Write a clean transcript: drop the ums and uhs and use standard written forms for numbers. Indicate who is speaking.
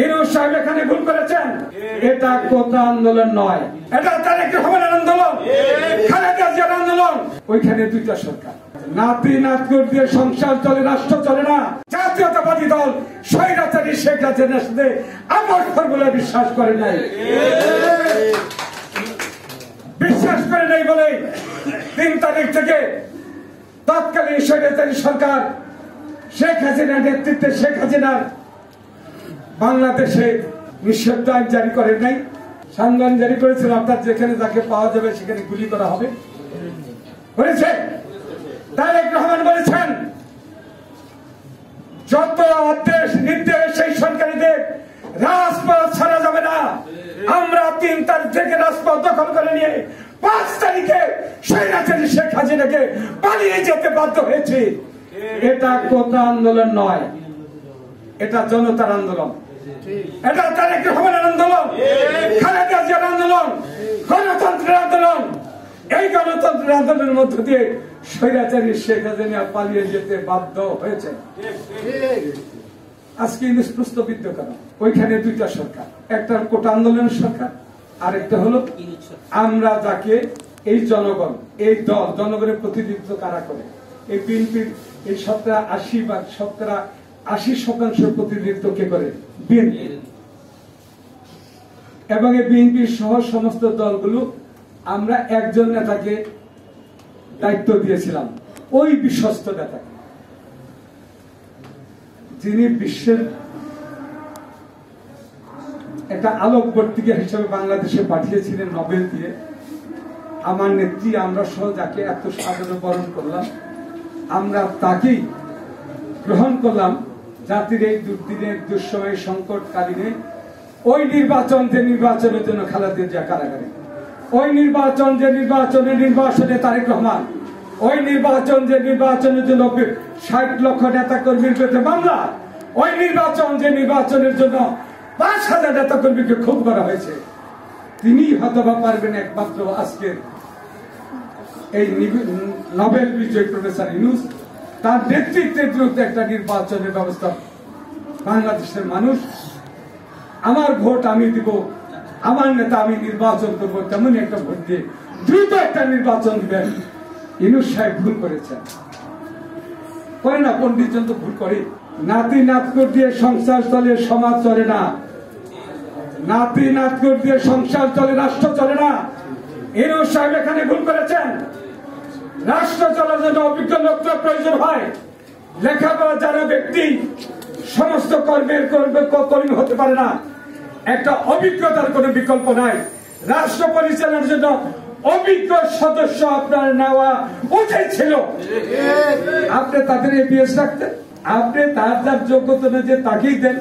Speaker 1: ইউনূস সাহেব এখানে ভুল করেছেন। এটা কোটা আন্দোলন নয়, এটা তারেক রহমানের আন্দোলন, খালেদা জিয়ার আন্দোলন। ওইখানে দুইটা সরকার, নাতি নাতকুর দিয়ে সংসার চলে, রাষ্ট্র চলে না। জাতীয়তাবাদী দল স্বৈরাচারী শেখ হাসিনার সাথে আপোষ বলে বিশ্বাস করে নাই, বিশ্বাস করে নাই বলে 3 তারিখ থেকে তৎকালীন স্বৈরাচারী সরকার শেখ হাসিনার নেতৃত্বে শেখ হাসিনার বাংলাদেশে নিষেধাজ্ঞা জারি করে নাই, সংবিধান জারি করেছিল। অর্থাৎ যেখানে যাকে পাওয়া যাবে সেখানে গুলি করা হবে বলেছে। তারেক রহমান বলেছেন যত আদেশ নির্দেশ সেই সরকারিদের রাজপথ ছাড়া যাবে না। আমরা 3 তারিখ থেকে রাজপথ দখল করে নিয়ে 5 তারিখে স্বৈরাচারী শেখ হাসিনাকে পালিয়ে যেতে বাধ্য হয়েছে। এটা কোটা আন্দোলন নয়, এটা জনতার আন্দোলন, এটা তারেক রহমানের আন্দোলন, খালেদা জিয়ার আন্দোলন, গণতন্ত্রের আন্দোলন। এই গণতন্ত্রের আন্দোলনের মধ্য দিয়ে স্বৈরাচারী শেখ হাসিনা পালিয়ে যেতে বাধ্য হয়েছে। আজকে প্রশ্নবিদ্ধ করা, ওইখানে দুইটা সরকার, একটা কোটা আন্দোলনের সরকার, আরেকটা হলো আমরা যাকে এই জনগণ, এই দল, জনগণের প্রতিনিধিত্ব কারা করে, এই বিএনপির এই 80% প্রতিনিধিত্ব কে করে? বিএনপি। এবং এই বিএনপির সহ সমস্ত দলগুলো আমরা একজন নেতাকে দায়িত্ব দিয়েছিলাম, ওই বিশ্বস্ত নেতাকে, যিনি বিশ্বের একটা আলোকবর্তিকা হিসেবে বাংলাদেশে পাঠিয়েছিলেন নোবেল দিয়ে। আমার নেত্রী, আমরা সহ যাকে এত সাদরে বরণ করলাম, আমরা তাকেই গ্রহণ করলাম জাতির এই দুর্দিনের দুঃসময় সংকটকালীনে। ওই নির্বাচন, যে নির্বাচনের জন্য খালেদা জিয়া কারাগারে, ওই নির্বাচন, যে নির্বাচনে তারেক রহমান, ওই নির্বাচন, যে নির্বাচনের জন্য 60 লক্ষ নেতা কর্মীর বিরুদ্ধে মামলা, ওই নির্বাচন, যে নির্বাচনের জন্য 5,000 নেতা কর্মীকে খুন করা হয়েছে। তিনি হয়তো পারবেন একমাত্র আজকের এই নোবেল বিজয়ী প্রফেসর ইউনূস, তার নেতৃত্বে দ্রুত একটা নির্বাচনের ব্যবস্থা। বাংলাদেশের মানুষ, আমার ভোট আমি দিব, আমার নেতা আমি নির্বাচন করবো, তেমনই একটা ভোট দিয়ে দ্রুত একটা নির্বাচন দিবেন। ইউনূস সাহেব ভুল করেছেন, করে না? পন্ডিত জন তো ভুল করে। নাতি নাতকুর দিয়ে সংসার চলে, সমাজ চলে না। নাতি নাতকুর দিয়ে সংসার চলে, রাষ্ট্র চলে না। ইউনূস সাহেব এখানে ভুল করেছেন। রাষ্ট্র চলার জন্য অভিজ্ঞ লোকদের প্রয়োজন হয়। লেখাপড়া জানা ব্যক্তি সমস্ত কর্মী হতে পারে না। একটা অভিজ্ঞতার কোনো বিকল্প নাই। রাষ্ট্র পরিচালনার জন্য অভিজ্ঞ সদস্য আপনার নেওয়া উচিত ছিল। আপনি তাদের এপিএস রাখতেন, আপনি তার যার যোগ্যতা যে তাকেই দেন।